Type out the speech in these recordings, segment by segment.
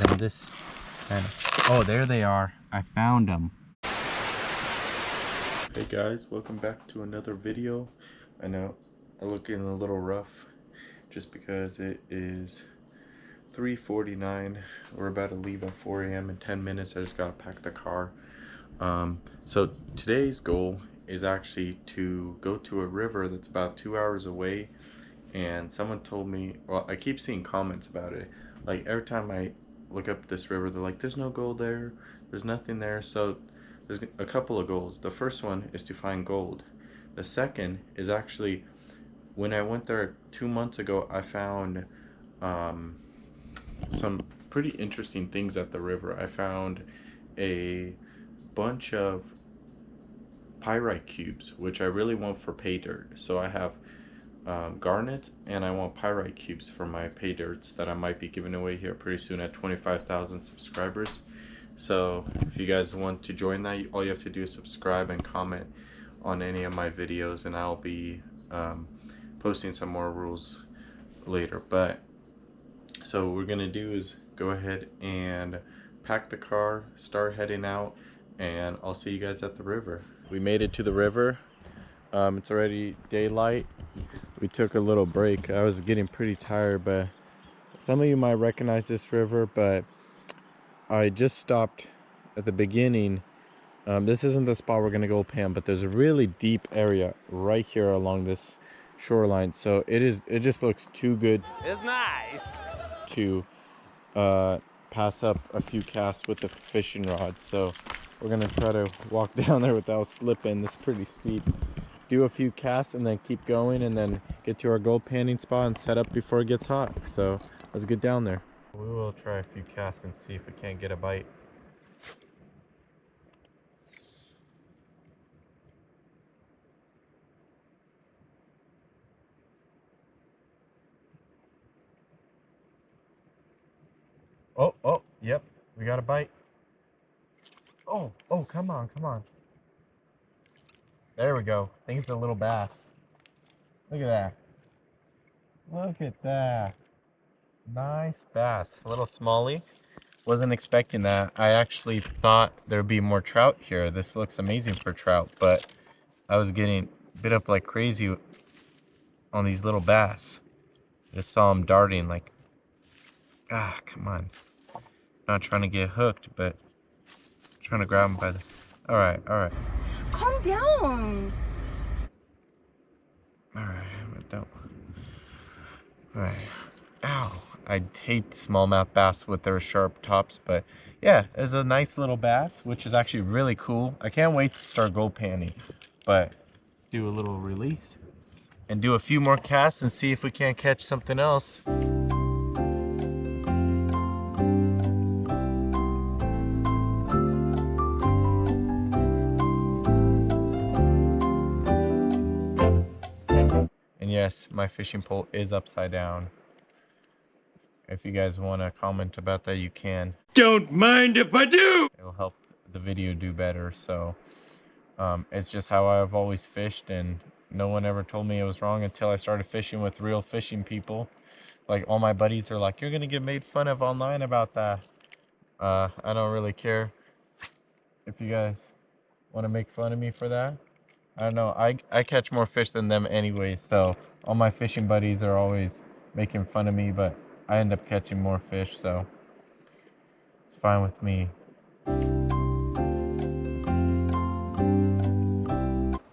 on this channel. Oh, there they are. I found them. Hey guys, welcome back to another video. I know I'm looking a little rough just because it is 3:49. We're about to leave at 4 a.m. in 10 minutes. I just gotta pack the car. So today's goal is actually to go to a river that's about 2 hours away. And someone told me, well, I keep seeing comments about it. Like every time I look up this river, they're like, there's no gold there, there's nothing there. So there's a couple of goals. The first one is to find gold. The second is actually, when I went there 2 months ago, I found some pretty interesting things at the river. I found a bunch of pyrite cubes, which I really want for pay dirt. So I have garnet, and I want pyrite cubes for my pay dirts that I might be giving away here pretty soon at 25,000 subscribers. So if you guys want to join that, all you have to do is subscribe and comment on any of my videos, and I'll be posting some more rules later. But so what we're gonna do is go ahead and pack the car, start heading out, and I'll see you guys at the river. We made it to the river. It's already daylight. We took a little break. I was getting pretty tired, but some of you might recognize this river, but I just stopped at the beginning. This isn't the spot we're gonna go pan, but there's a really deep area right here along this shoreline. So it just looks too good. It's nice To pass up a few casts with the fishing rod. So we're gonna try to walk down there without slipping. It's pretty steep. Do a few casts and then keep going, and then get to our gold panning spot and set up before it gets hot. So let's get down there. We will try a few casts and see if we can't get a bite. Oh, yep, we got a bite. Oh, come on. There we go. I think it's a little bass. Look at that. Look at that. Nice bass. A little smallie. Wasn't expecting that. I actually thought there'd be more trout here. This looks amazing for trout, but I was getting bit up like crazy on these little bass. Just saw them darting like, come on. Not trying to get hooked, but trying to grab them by the... All right. Calm down. All right, don't. All right. Ow. I hate smallmouth bass with their sharp tops, but yeah, it's a nice little bass, which is actually really cool. I can't wait to start gold panning, but let's do a little release and do a few more casts and see if we can't catch something else. And yes, my fishing pole is upside down. If you guys want to comment about that, you can. Don't mind if I do. It'll help the video do better. So it's just how I've always fished, and no one ever told me it was wrong until I started fishing with real fishing people. Like all my buddies are like, you're gonna get made fun of online about that. I don't really care if you guys want to make fun of me for that. I don't know. I catch more fish than them anyway, so all my fishing buddies are always making fun of me, but I end up catching more fish, so it's fine with me.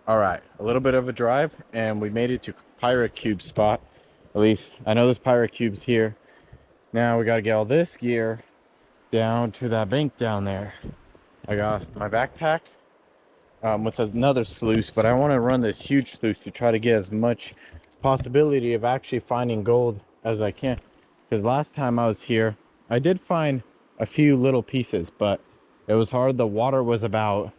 All right, a little bit of a drive, and we made it to Pirate Cube spot. At least I know there's Pirate Cubes here. Now we got to get all this gear down to that bank down there. I got my backpack with another sluice, but I want to run this huge sluice to try to get as much possibility of actually finding gold as I can. Because last time I was here, I did find a few little pieces, but it was hard. The water was about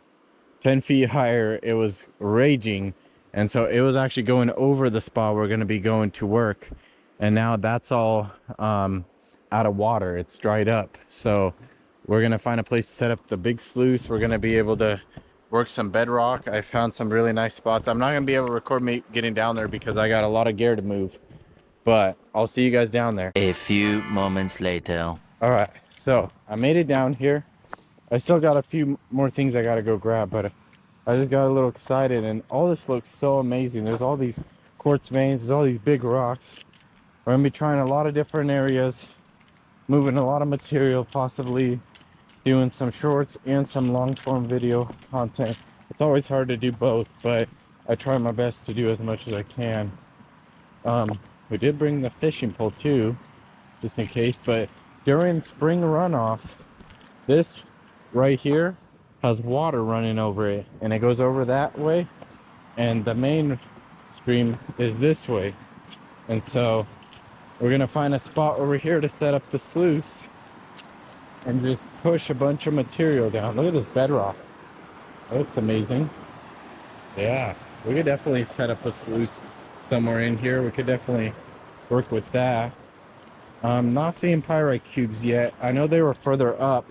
10 feet higher. It was raging, and so it was actually going over the spot we're going to be going to work, and now that's all out of water. It's dried up, so we're going to find a place to set up the big sluice. We're going to be able to work some bedrock. I found some really nice spots. I'm not going to be able to record me getting down there because I got a lot of gear to move, but I'll see you guys down there. A few moments later. All right, so I made it down here. I still got a few more things I gotta go grab, but I just got a little excited, and all this looks so amazing. There's all these quartz veins, there's all these big rocks. We're gonna be trying a lot of different areas, moving a lot of material, possibly doing some shorts and some long form video content. It's always hard to do both, but I try my best to do as much as I can. We did bring the fishing pole too, just in case, but during spring runoff, this right here has water running over it, and it goes over that way, and the main stream is this way. And so we're gonna find a spot over here to set up the sluice and just push a bunch of material down. Look at this bedrock. That looks amazing. Yeah, we could definitely set up a sluice somewhere in here. We could definitely work with that. I'm not seeing pyrite cubes yet. I know they were further up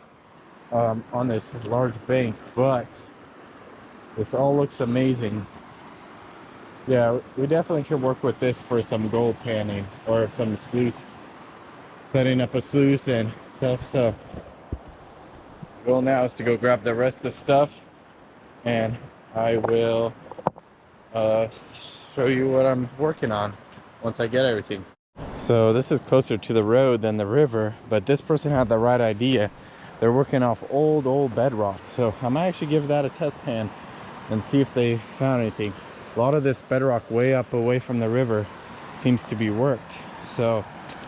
on this large bank, but this all looks amazing. Yeah, we definitely could work with this for some gold panning or some sluice, setting up a sluice and stuff. So the goal now is to go grab the rest of the stuff, and I will show you what I'm working on once I get everything. So this is closer to the road than the river, but this person had the right idea. They're working off old bedrock, so I might actually give that a test pan and see if they found anything. A lot of this bedrock way up away from the river seems to be worked, so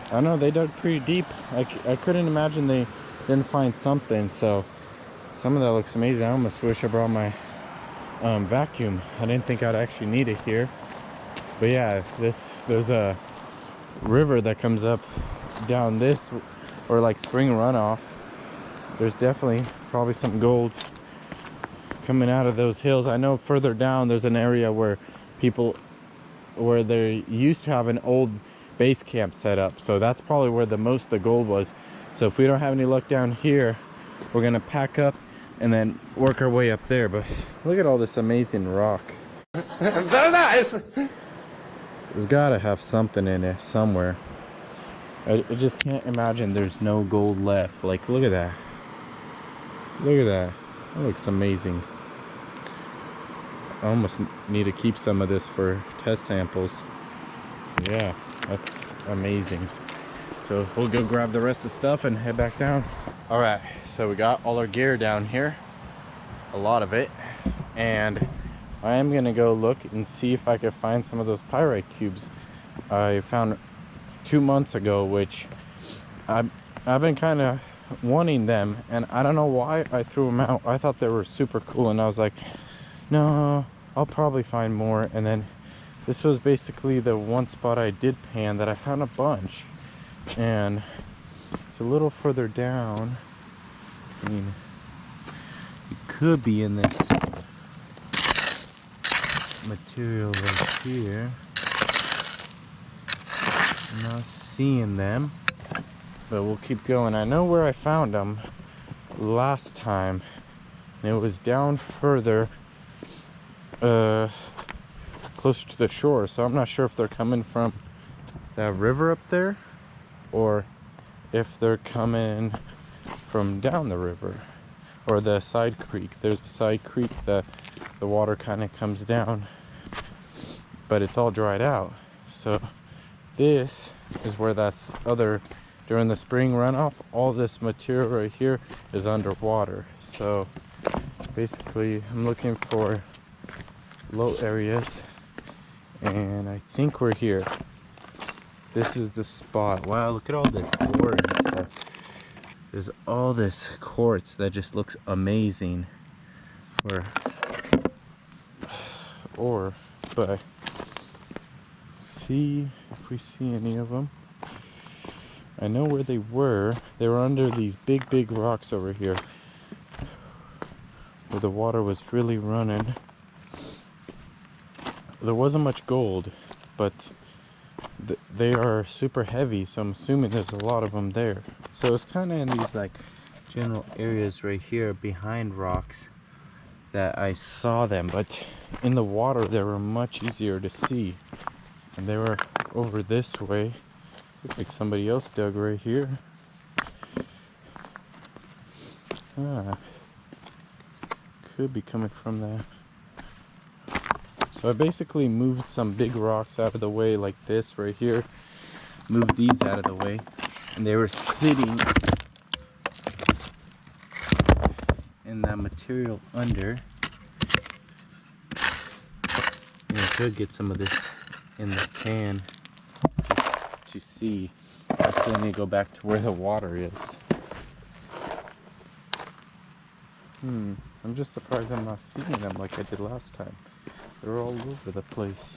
I don't know, they dug pretty deep. I couldn't imagine they didn't find something. So some of that looks amazing. I almost wish I brought my vacuum. I didn't think I'd actually need it here, but yeah, there's a river that comes up down this, or like spring runoff. There's definitely probably some gold coming out of those hills. I know further down there's an area where they used to have an old base camp set up, so that's probably where the most of the gold was. So if we don't have any luck down here, we're gonna pack up and then work our way up there. But look at all this amazing rock. Very nice. There's gotta have something in it somewhere. I just can't imagine there's no gold left. Like, look at that. Look at that. That looks amazing. I almost need to keep some of this for test samples. So yeah, that's amazing. So we'll go grab the rest of the stuff and head back down. All right, so we got all our gear down here, a lot of it, and I am gonna go look and see if I can find some of those pyrite cubes I found 2 months ago, which I've been kind of wanting them, and I don't know why I threw them out. I thought they were super cool, and I was like, no, I'll probably find more. And then this was basically the one spot I did pan that I found a bunch, and it's a little further down. I mean, it could be in this material right here. I'm not seeing them, but we'll keep going. I know where I found them last time, and it was down further, closer to the shore. So I'm not sure if they're coming from that river up there, or if they're coming from down the river, or the side creek. There's a side creek that the water kind of comes down, but it's all dried out. So this is where that's during the spring runoff, all this material right here is underwater. So basically I'm looking for low areas, and I think we're here. This is the spot. Wow, look at all this ore and stuff. There's all this quartz that just looks amazing for ore, but see if we see any of them. I know where they were. They were under these big rocks over here where the water was really running. There wasn't much gold, but they are super heavy, so I'm assuming there's a lot of them there. So it's kind of in these like general areas right here behind rocks that I saw them, but in the water they were much easier to see, and they were over this way. Looks like somebody else dug right here. Ah, could be coming from there. So I basically moved some big rocks out of the way like this right here. Moved these out of the way. And they were sitting in that material under. And I could get some of this in the pan to see. I still need to go back to where the water is. I'm just surprised I'm not seeing them like I did last time. They're all over the place.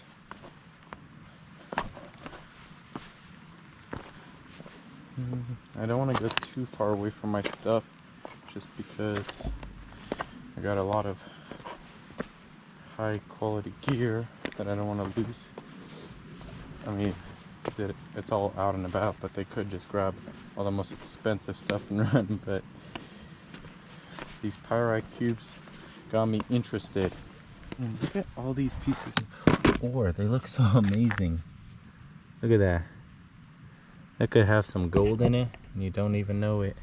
I don't want to go too far away from my stuff just because I got a lot of high quality gear that I don't want to lose. I mean, it's all out and about, but they could just grab all the most expensive stuff and run. But these pyrite cubes got me interested. And look at all these pieces of ore. They look so amazing. Look at that. That could have some gold in it and you don't even know it.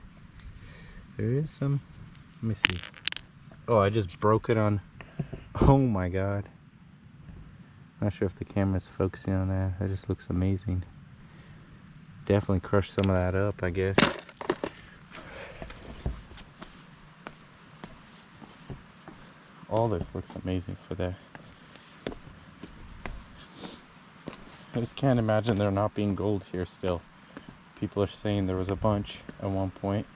There is some. Let me see. Oh, I just broke it on. Oh my god. Not sure if the camera's focusing on that. That just looks amazing. Definitely crushed some of that up, I guess. All this looks amazing for that. I just can't imagine there not being gold here still. People are saying there was a bunch at one point.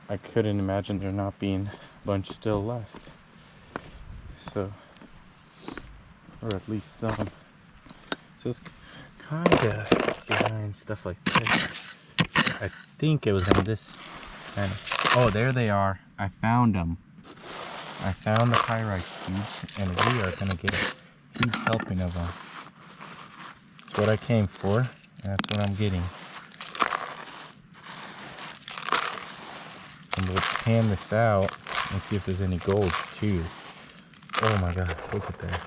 I couldn't imagine there not being a bunch still left. So, or at least some. So it's kind of behind stuff like this. I think it was in this kind of. Oh, there they are. I found them. I found the pyrite cubes, and we are gonna get a huge helping of them. That's what I came for, and that's what I'm getting. And we'll pan this out and see if there's any gold too. Oh my god, look at that.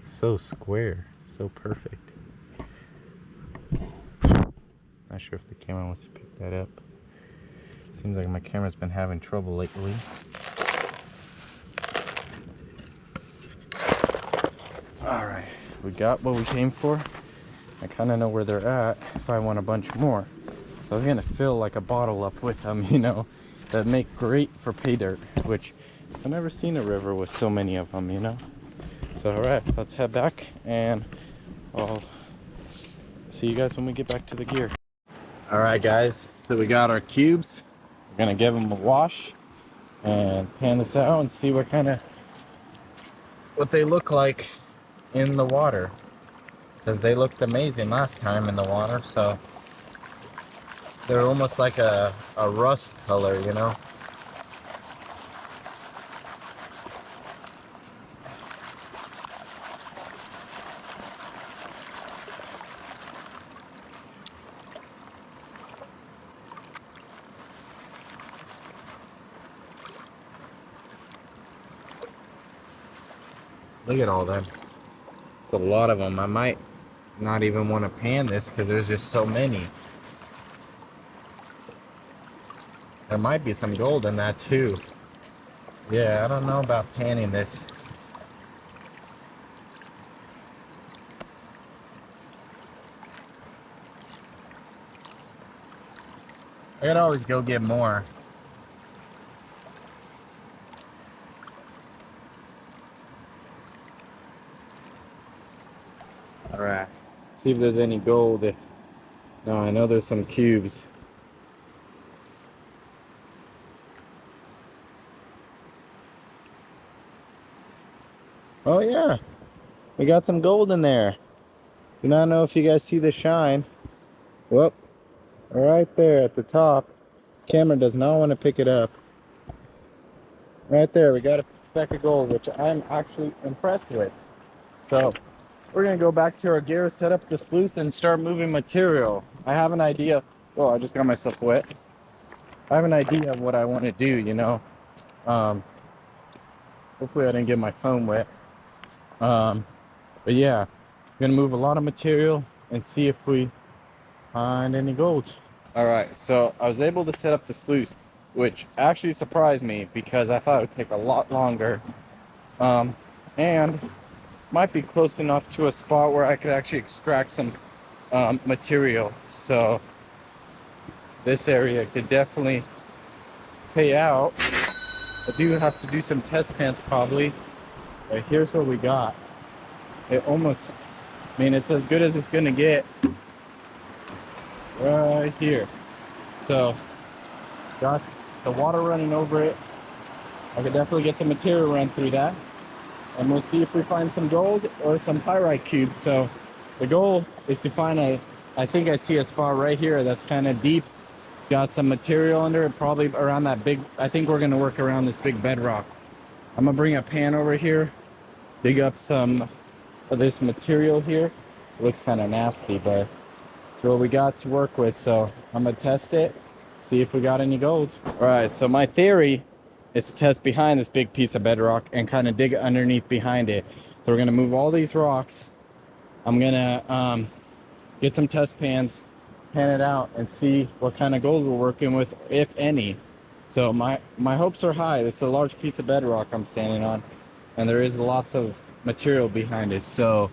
So square, so perfect. Not sure if the camera wants to pick that up. Seems like my camera's been having trouble lately. Alright, we got what we came for. I kind of know where they're at if I want a bunch more. I was gonna fill like a bottle up with them, you know, that make great for pay dirt, which I've never seen a river with so many of them, you know. So alright, let's head back and I'll see you guys when we get back to the gear. Alright guys, so we got our cubes. We're gonna give them a wash and pan this out and see what they look like in the water, because they looked amazing last time in the water. So they're almost like a rust color, you know. Look at all them. It's a lot of them. I might not even want to pan this because there's just so many. There might be some gold in that too. Yeah, I don't know about panning this. I gotta always go get more. Alright, see if there's any gold. No, I know there's some cubes. Oh yeah, we got some gold in there. Do not know if you guys see the shine. Whoop, right there at the top. Camera does not want to pick it up. Right there, we got a speck of gold, which I'm actually impressed with. So we're gonna go back to our gear, set up the sluice, and start moving material. I have an idea. Oh, I just got myself wet. I have an idea of what I want to do, you know. Hopefully I didn't get my phone wet. But yeah, I'm gonna move a lot of material and see if we find any gold. All right, so I was able to set up the sluice. which actually surprised me because I thought it would take a lot longer. And might be close enough to a spot where I could actually extract some material. So this area could definitely pay out. I do have to do some test pans probably, but here's what we got. It almost, I mean, it's as good as it's gonna get right here. So got the water running over it. I could definitely get some material run through that, and we'll see if we find some gold or some pyrite cubes. So the goal is to find I think I see a spot right here that's kind of deep. It's got some material under it, probably around that big, I think we're gonna work around this big bedrock. I'm gonna bring a pan over here, dig up some of this material here. It looks kind of nasty, but it's what we got to work with. So I'm gonna test it, see if we got any gold. All right, so my theory is to test behind this big piece of bedrock and kind of dig underneath behind it. So we're gonna move all these rocks. I'm gonna get some test pans, pan it out, and see what kind of gold we're working with, if any. So my hopes are high. This is a large piece of bedrock I'm standing on, and there is lots of material behind it. So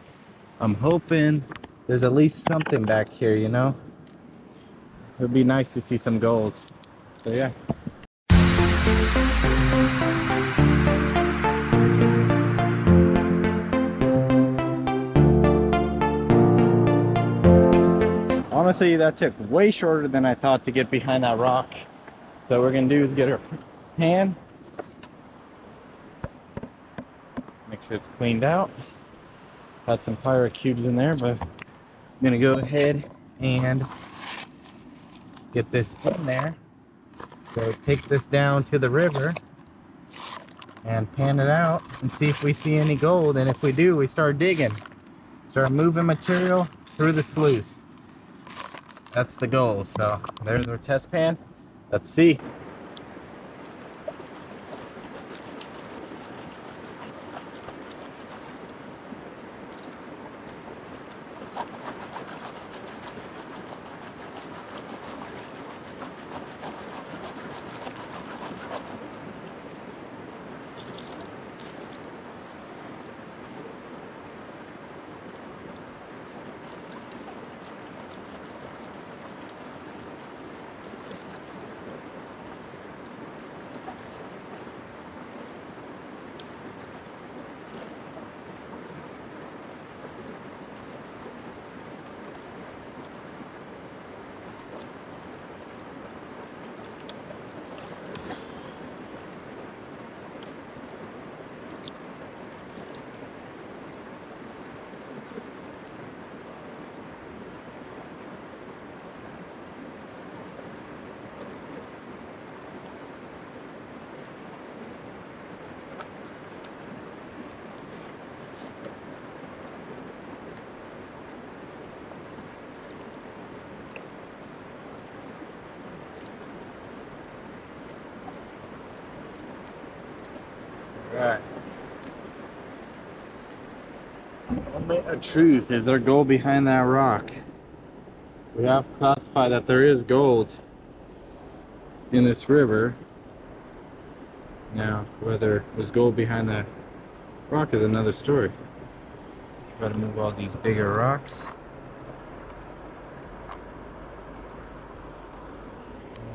I'm hoping there's at least something back here, you know? It would be nice to see some gold. So yeah. Honestly, that took way shorter than I thought to get behind that rock. So what we're gonna do is get our pan, make sure it's cleaned out. Got some pyrite cubes in there, but I'm gonna go ahead and get this in there. So take this down to the river and pan it out and see if we see any gold. And if we do, we start digging, start moving material through the sluice. That's the goal. So there's our test pan. Let's see. Right. Moment of truth. Is there gold behind that rock? We have classified that there is gold in this river. Now, whether there's gold behind that rock is another story. Try to move all these bigger rocks.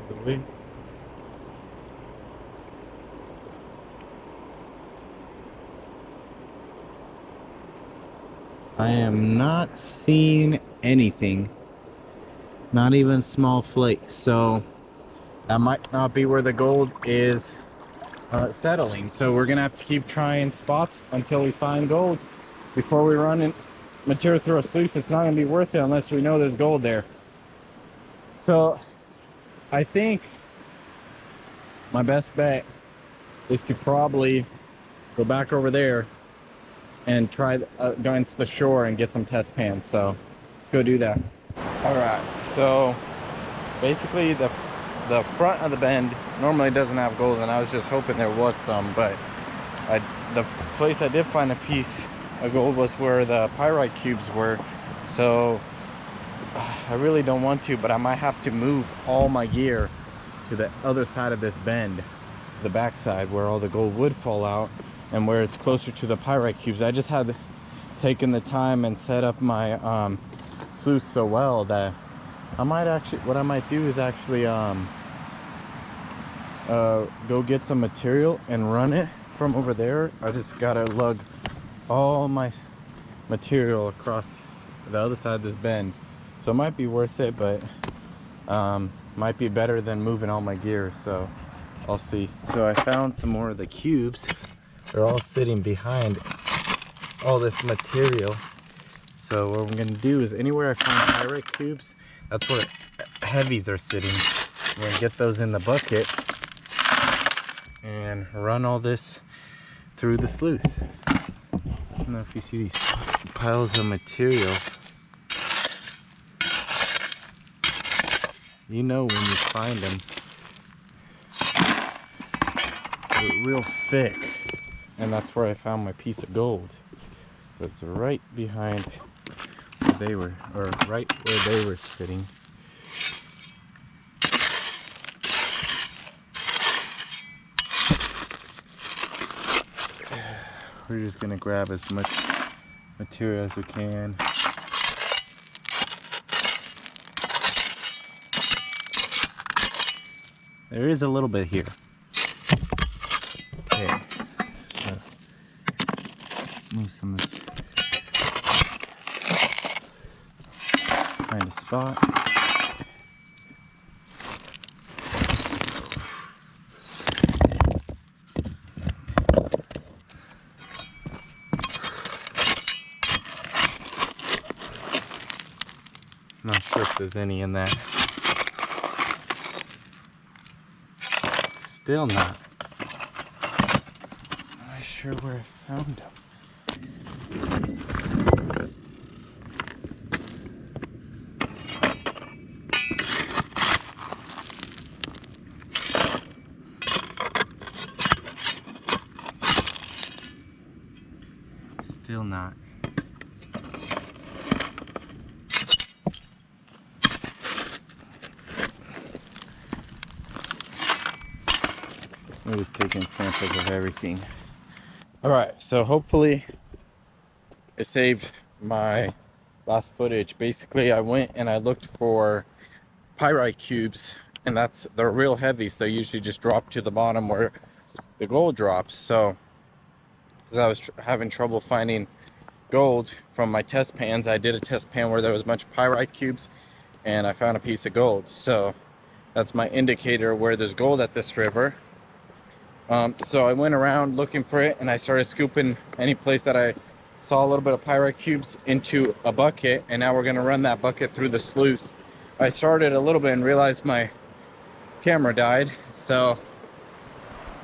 All the way. I am not seeing anything, not even small flakes, so that might not be where the gold is settling. So we're gonna have to keep trying spots until we find gold before we run in material through a sluice. It's not gonna be worth it unless we know there's gold there. So I think my best bet is to probably go back over there and try against the shore and get some test pans. So let's go do that. All right, so basically the front of the bend normally doesn't have gold, and I was just hoping there was some, but the place I did find a piece of gold was where the pyrite cubes were. So I really don't want to, but I might have to move all my gear to the other side of this bend, the backside where all the gold would fall out and where it's closer to the pyrite cubes. I just had taken the time and set up my sluice so well that I might actually, what I might do is actually go get some material and run it from over there. I just gotta lug all my material across the other side of this bend, so it might be worth it, but might be better than moving all my gear, so I'll see. So I found some more of the cubes. They're all sitting behind all this material. So what I'm gonna do is anywhere I find pyrite cubes, that's where heavies are sitting. I'm gonna get those in the bucket and run all this through the sluice. I don't know if you see these piles of material. You know when you find them, they're real thick, and that's where I found my piece of gold. It's right behind where they were, or right where they were sitting. We're just gonna grab as much material as we can. There is a little bit here. Okay, so move some of this. Find a spot. Not sure if there's any in that. Still not. I'm not sure where I found them. Still not. I'm just taking samples of everything. Alright, so hopefully it saved my last footage. Basically, I went and I looked for pyrite cubes, and they're real heavy, so they usually just drop to the bottom where the gold drops. So, because I was having trouble finding gold from my test pans, I did a test pan where there was a bunch of pyrite cubes, and I found a piece of gold. So, that's my indicator where there's gold at this river. So I went around looking for it, and I started scooping any place that I saw a little bit of pyrite cubes into a bucket, and now we're going to run that bucket through the sluice. I started a little bit and realized my camera died, so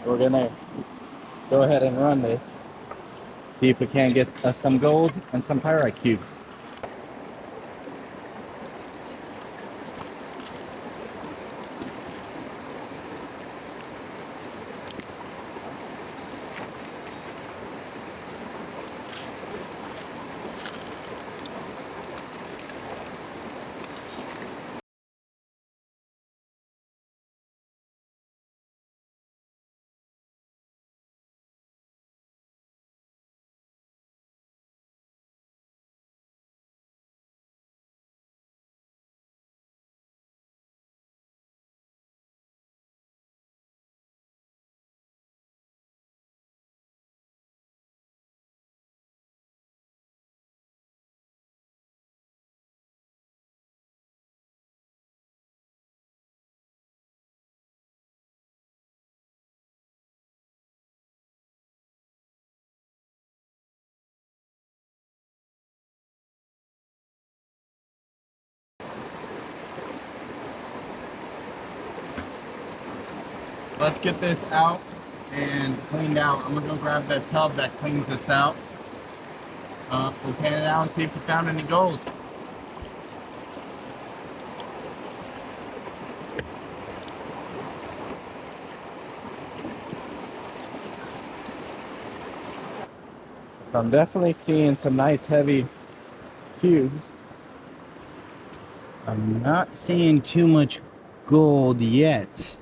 we're going to go ahead and run this, see if we can get some gold and some pyrite cubes. Let's get this out and cleaned out. I'm gonna go grab that tub that cleans this out. We'll pan it out and see if we found any gold. So I'm definitely seeing some nice heavy cubes. I'm not seeing too much gold yet.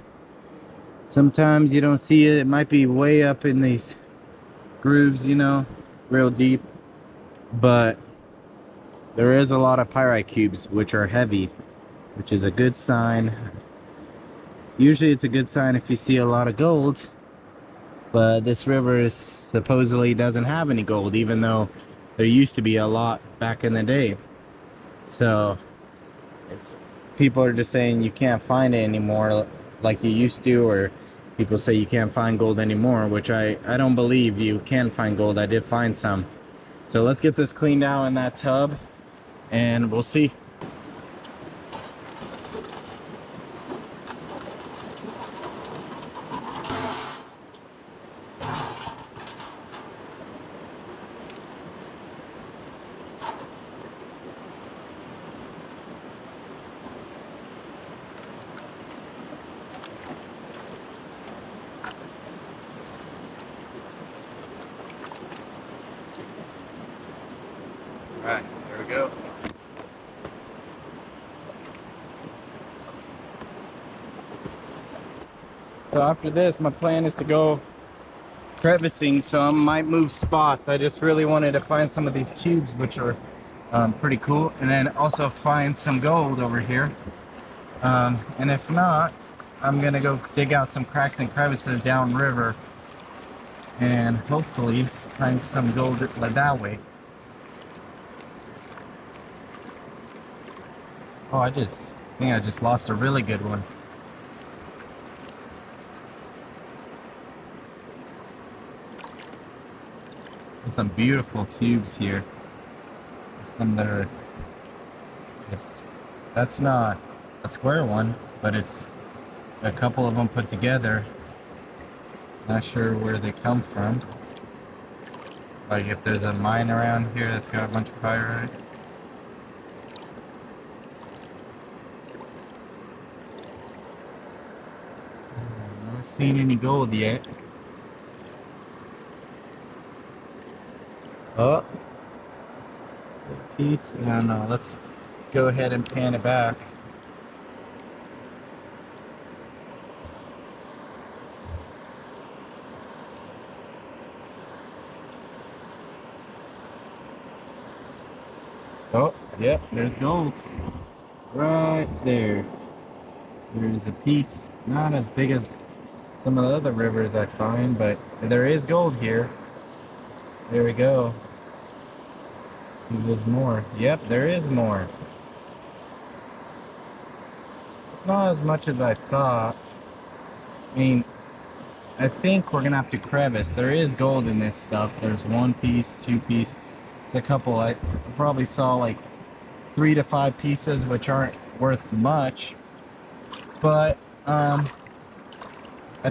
Sometimes you don't see it. It might be way up in these grooves, you know, real deep. But there is a lot of pyrite cubes, which are heavy, which is a good sign. Usually it's a good sign if you see a lot of gold. But this river is supposedly doesn't have any gold, even though there used to be a lot back in the day. So people are just saying you can't find it anymore like you used to, or people say you can't find gold anymore, which I don't believe you can find gold. I did find some. So let's get this cleaned out in that tub and we'll see. Alright, there we go. So after this, my plan is to go crevicing, so I might move spots. I just really wanted to find some of these cubes, which are pretty cool, and then also find some gold over here. And if not, I'm gonna go dig out some cracks and crevices downriver and hopefully find some gold that way. Oh, I think I just lost a really good one. There's some beautiful cubes here. Some that are just, that's not a square one, but it's a couple of them put together. Not sure where they come from. Like if there's a mine around here that's got a bunch of pyrite. Not seen any gold yet. Oh, piece. No, let's go ahead and pan it back. Oh, yep, there's gold. Right there. There's a piece. Not as big as some of the other rivers I find, but there is gold here. There we go. There's more. Yep, there is more. It's not as much as I thought. I mean, I think we're gonna have to crevice. There is gold in this stuff. There's one piece, two piece. There's a couple. I probably saw like 3 to 5 pieces, which aren't worth much. But I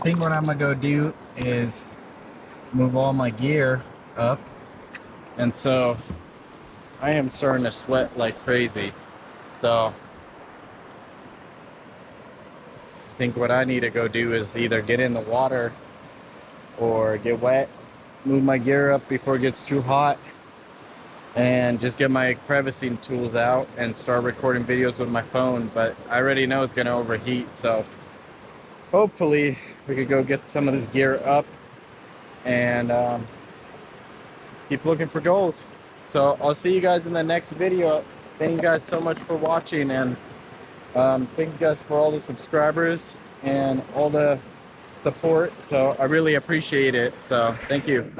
think what I'm gonna go do is move all my gear up, and so I am starting to sweat like crazy. So I think what I need to go do is either get in the water or get wet, move my gear up before it gets too hot, and just get my crevicing tools out and start recording videos with my phone. But I already know it's going to overheat, so hopefully we could go get some of this gear up and keep looking for gold. So I'll see you guys in the next video. Thank you guys so much for watching, and thank you guys for all the subscribers and all the support. So I really appreciate it. So thank you.